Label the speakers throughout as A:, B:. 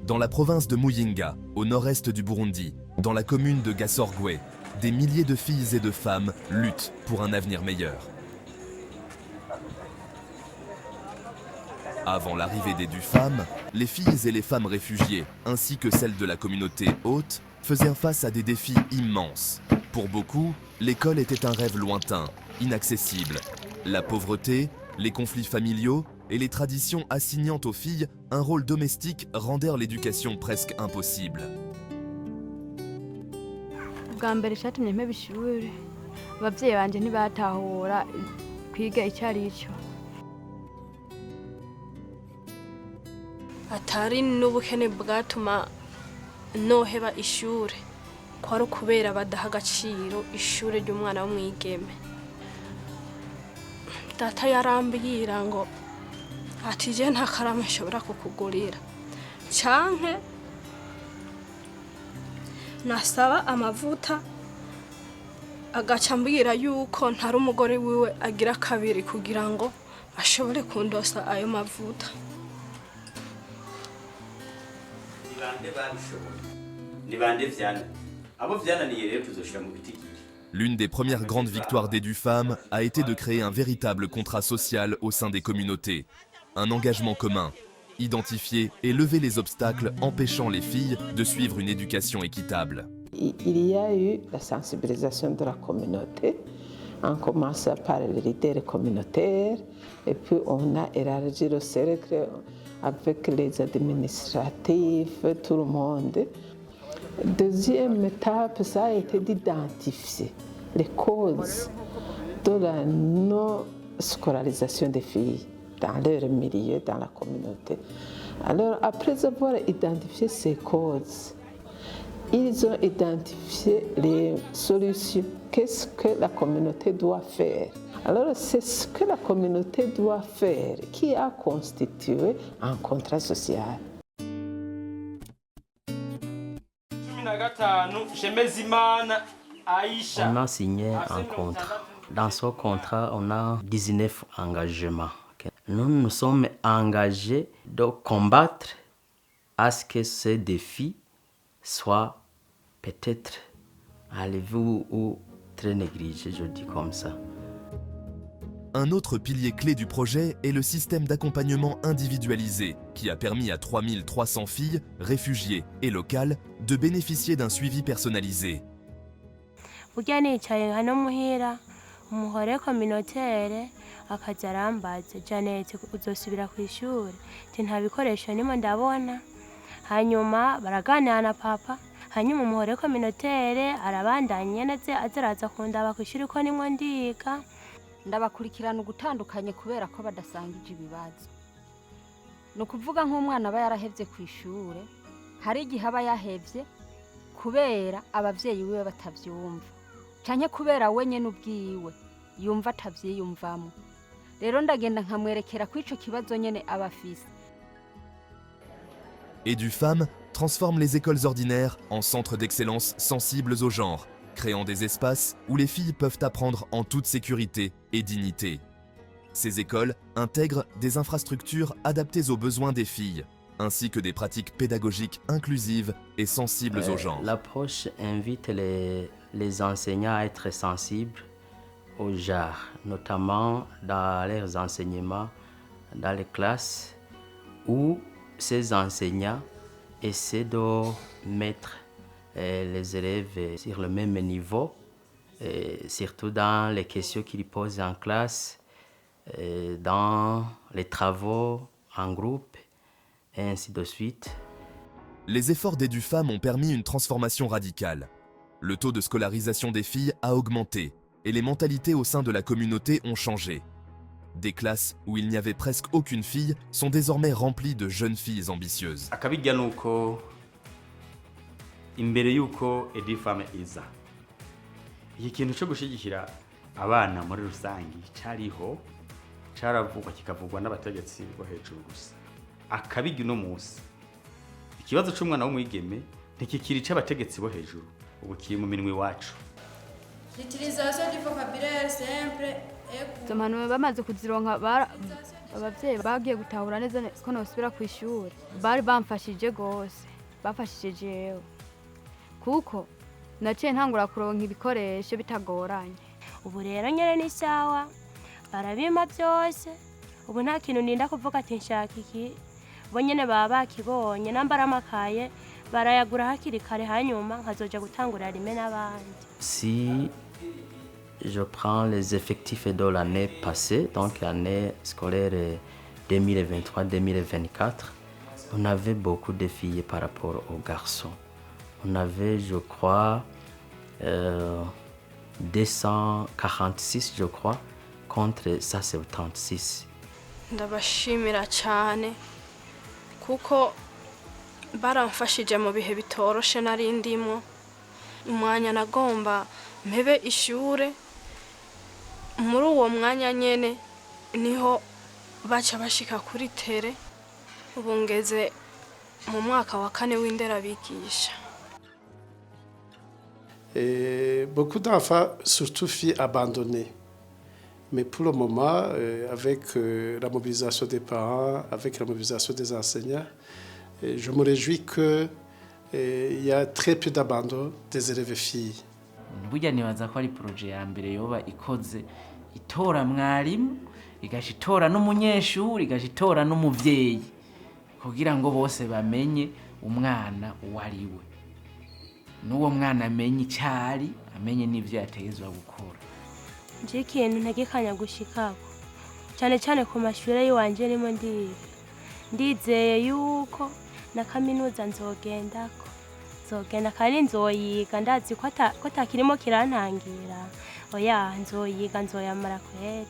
A: Dans la province de Muyinga, au nord-est du Burundi, dans la commune de Gasorgwe, des milliers de filles et de femmes luttent pour un avenir meilleur. Avant l'arrivée des DUFAM, les filles et les femmes réfugiées, ainsi que celles de la communauté haute, faisaient face à des défis immenses. Pour beaucoup, l'école était un rêve lointain, inaccessible. La pauvreté, les conflits familiaux et les traditions assignant aux filles un rôle domestique rendèrent l'éducation presque impossible.
B: Bwa mbere cyatumye mpeba ishuri abavyeyi banje ntibatahura kwiga icyo ari cyo atari n'ubukene bwatuma noheba ishuri kwari ukubera badaha agaciro ishuri ry'umwana w'umwigeme. Data yarambwira ngo ati je nta karamu nshobora kukugurira canke nasaba amavuta agaca ambwira yuko ntari umugore wiwe agira kabiri kugira ngo ashobore kundosa ayo mavuta.
A: L'une des premières grandes victoires des DUFAM a été de créer un véritable contrat social au sein des communautés. Un engagement commun, identifier et lever les obstacles empêchant les filles de suivre une éducation équitable.
C: Il y a eu la sensibilisation de la communauté. On commence par les leaders communautaires et puis on a élargi le cercle avec les administratifs, tout le monde. Deuxième étape, ça a été d'identifier les causes de la non-scolarisation des filles dans leur milieu, dans la communauté. Alors, après avoir identifié ces causes, ils ont identifié les solutions. Qu'est-ce que la communauté doit faire? Alors, c'est ce que la communauté doit faire qui a constitué un contrat social.
D: On a signé un contrat. Dans ce contrat, on a 19 engagements. Nous nous sommes engagés de combattre à ce que ces défis soient peut-être enlevés ou très négligés, je dis comme ça.
A: Un autre pilier clé du projet est le système d'accompagnement individualisé qui a permis à 3300 filles, réfugiées et locales de bénéficier d'un suivi personnalisé.
B: Umuhore communautaire akaza arambaza Janete uzosubira ku ishuri nta bikoresho nimo ndabona hanyuma baraganira na papa hanyuma umuhore communautaire arabandanya naze azaraza kundaba ku ishuri ko nimwe ndiga
E: ndabakurikirana ugutandukanye kubera ko badasangije ibibazo. No kuvuga nk'umwana aba yarahevye ku ishuri hari igihe aba yahevye kubera abavyeyi biwe batavyumva canke kubera wenye n'ubwiwe yumva atavyiyumvamo. Rero ndagenda nkamwerekera ko ico kibazo nyene abafise.
A: EduFam transforme les écoles ordinaires en centres d'excellence sensibles au genre, créant des espaces où les filles peuvent apprendre en toute sécurité et dignité. Ces écoles intègrent des infrastructures adaptées aux besoins des filles, ainsi que des pratiques pédagogiques inclusives et sensibles au genre.
D: L'approche invite les enseignants à être sensibles au genre, notamment dans leurs enseignements dans les classes où ces enseignants essaient de mettre les élèves sur le même niveau, surtout dans les questions qu'ils posent en classe, dans les travaux en groupe, et ainsi de suite.
A: Les efforts d'EduFam ont permis une transformation radicale. Le taux de scolarisation des filles a augmenté et les mentalités au sein de la communauté ont changé. Des classes où il n'y avait presque aucune fille sont désormais remplies de jeunes filles ambitieuses.
F: Akabijya nuko imbere yuko EduFam iza iki kintu cyo gushigikira abana muri rusangi cyariho caravugwa kikavugwa n'abategetsi bo hejuru gusa. Akabijya no musi ikibazo cy'umwana w'umwigeme ntikikiri c'abategetsi bo hejuru ubu kiri mu minwe wacu.
B: Bamaze kuzironka
G: abavyeyi bagiye gutahura neza ko nosubira ku ishuri bari bamfashije gose bafashije jewe kuko naciye ntangura kuronka ibikoresho bitagoranye.
B: Ubu rero nyene ni sawa barabima byose, ubu nta kintu ninda kuvuga ati nshaka iki, bo nyene baba bakibonye nambara amakaye barayagura hakiri kare hanyuma nkazoja gutangura rime n'abandi.
D: Si je prends les effectifs de l'année passée, donc l'année scolaire 2023-2024, on avait beaucoup de filles par rapport aux garçons. On avait, je crois, 246, je crois, contre 176.
H: Ndabashimira cyane kuko baramfashije mu bihe bitoroshe nari ndimo. Umwanya nagomba mpebe ishure, muri uwo mwanya nyene niho baca bashika kuri tere. Ubu ngeze mu mwaka wa 4 w'inderabigisha.
I: Beaucoup d'enfants, surtout filles, abandonnées. Mais pour le moment, avec la mobilisation des parents, avec la mobilisation des enseignants, je me réjouis qu'il y a très peu d'abandon des élèves filles.
J: Burya nibaza ko ari projet ya mbere yoba ikoze itora mwarimu igashitora n'umunyeshuri igashitora n'umuvyeyi kugira ngo bose bamenye umwana uwariwe n'uwo mwana amenye icyari amenye n'ivyo yategezwa gukora.
B: Nje ikintu ntegekanya gushikako cyane cyane ku mashure yiwanje nimo ndizeye yuko na kaminuza nzogendako nzogenda kandi nzoyiga ndazi ko atakirimo kirantangira. Oya nzoyiga nzoyamara kweri.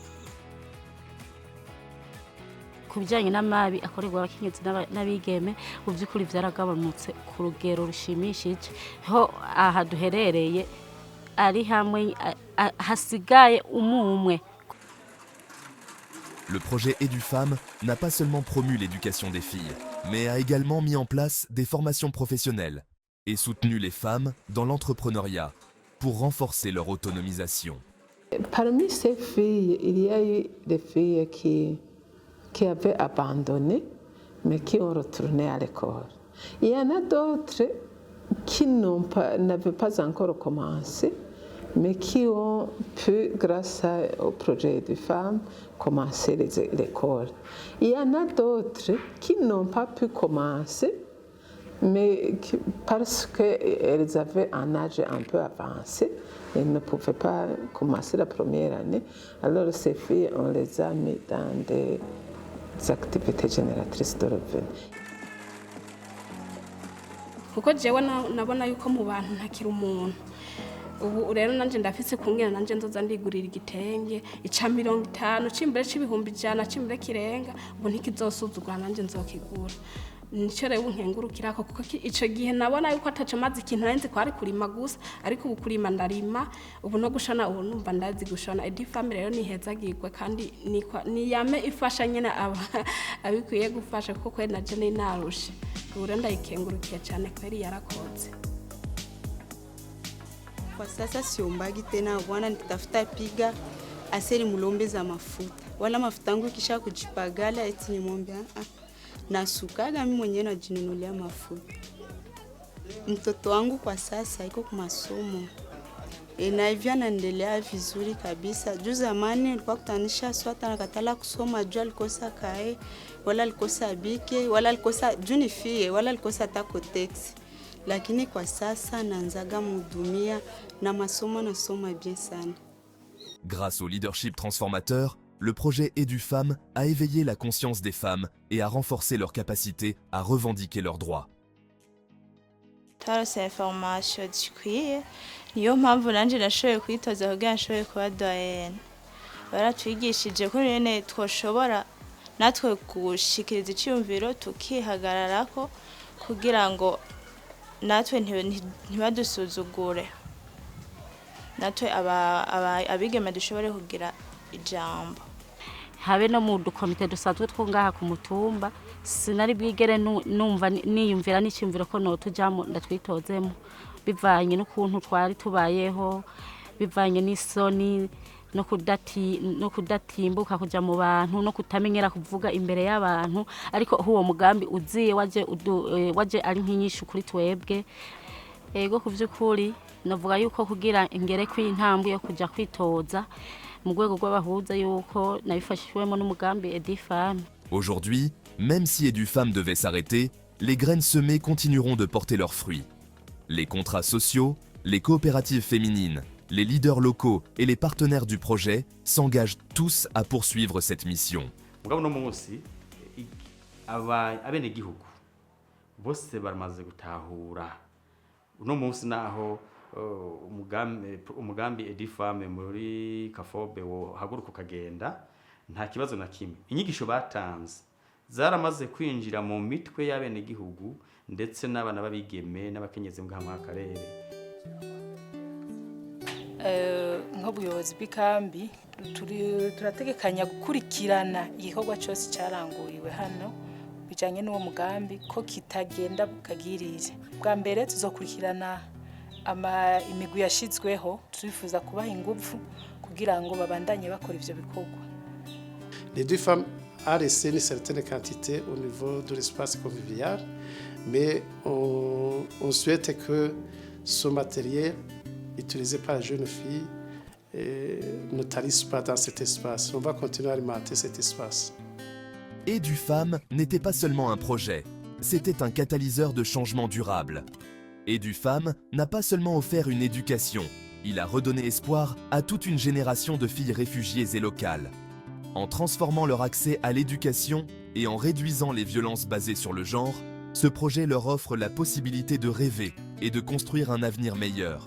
K: Ku bijyanye n'amabi akorerwa abakenyezi n'abigeme mu by'ukuri byaragabanutse ku rugero rushimishije. Ho aha duherereye ari hamwe hasigaye umwe.
A: Le projet EduFemmes n'a pas seulement promu l'éducation des filles, mais a également mis en place des formations professionnelles et soutenu les femmes dans l'entrepreneuriat pour renforcer leur autonomisation.
C: Parmi ces filles, il y a eu des filles qui avaient abandonné, mais qui ont retourné à l'école. Il y en a d'autres qui n'avaient pas encore commencé, mais qui ont pu, grâce au projet EduFemmes, commencer l'école. Il y en a d'autres qui n'ont pas pu commencer, mais parce qu'elles avaient un âge un peu avancé, elles ne pouvaient pas commencer la première année. Alors ces filles, on les a mis dans des activités génératrices de revenus.
H: Kuko jewe nabona yuko mu bantu ntakira umuntu. Ubu rero nanje ndafise kungena nanje nzoza ndigurira igitenge ica 50 cimbere c'ibihumbi 100 cimbere kirenga ubu ntikizosuzugura nanje nzokigura. Nico rero nkengurukirako kuko ico gihe nabona yuko ataco mazi ikintu narinzi ko ari kurima gusa ariko ubu kurima ndarima ubu no gushona ubu numva ndazi gushona. EduFemmes rero nihezagirwe kandi ni yame ifasha nyene abikwiye gufasha kuko kwe naje ni narushe. Ubu rero ndayikengurukiye cyane kweri yarakoze.
L: Kwa sasa siombagi tena bwana, nitafuta piga aseri mulombe za mafuta wala mafuta yangu kisha kujipagala eti nimwombe nasukaga mimi mwenyewe najinunulia mafuta. Mtoto wangu kwa sasa iko kwa masomo na hivyo anaendelea vizuri kabisa. Juu zamani nilikuwa kutanisha swata nakatala kusoma juu alikosa kae wala alikosa bike wala alikosa junifie wala alikosa tako text. Lakini kwa sasa naanzaga mhudumia na masomo nasoma bien sana.
A: Grâce au leadership transformateur, le projet EduFemmes a éveillé la conscience des femmes et a renforcé leur capacité à revendiquer leurs droits.
M: Tarose information zikwiye niyo mpamvu nanje nashoboye kwitoza kugira nshoboye kuba doyenne. Baratwigishije ko rene twoshobora natwe gushikiriza icyumviro tukihagararako kugira ngo natwe ntibadusuzugure, natwe abigeme dushobore kugira ijambo.
K: Habe no mu dukomite dusanzwe twungaha ku mutumba sinari bwigere numva niyumvira n'icyumviro ko no tujamo ndatwitozemo bivanye n'ukuntu twari tubayeho, bivanye n'isoni no kudatimbuka kuja mu bantu no kutamenyera kuvuga imbere y'abantu ariko huwo mugambi uziye waje ari nk'inyishu kuri twebwe ego kuvyukuri navuga yuko kugira ingere kw'intambwe yo kuja kwitoza mu rwego rw'abahuza yuko nabifashijwemo n'umugambi Edifam.
A: Aujourd'hui, même si Edufam devait s'arrêter, les graines semées continueront de porter leurs fruits. Les contrats sociaux, les coopératives féminines, les leaders locaux et les partenaires du projet s'engagent tous à poursuivre cette mission.
F: Mugabo no munsi abenegihugu bose baramaze gutahura uno munsi naho umugambi Edifam muri Kafobe wo haguruka kagenda nta kibazo na kimwe. Inyigisho batanze zaramaze kwinjira mu mitwe y'abenegihugu ndetse n'abana babigeme n'abakenyezi mu karere.
N: Nk'ubuyobozi bw'ikambi turategekanya gukurikirana igikorwa cyose cyaranguriwe hano bijanye n'uwo mugambi ko kitagenda bukagirire. Bwa mbere tuzokurikirana imigwi yashizweho turifuza kubaha ingufu kugira ngo babandanye bakora ivyo bikorwa.
I: Edufam a laissé une certaine quantité au niveau de l'espace convivial, mais on souhaite que ce matériel utilisé par les jeunes filles ne tarisse pas dans cet espace. On va continuer à alimenter cet espace.
A: Edufam n'était pas seulement un projet, c'était un catalyseur de changement durable. Edufam n'a pas seulement offert une éducation, il a redonné espoir à toute une génération de filles réfugiées et locales. En transformant leur accès à l'éducation et en réduisant les violences basées sur le genre, ce projet leur offre la possibilité de rêver et de construire un avenir meilleur.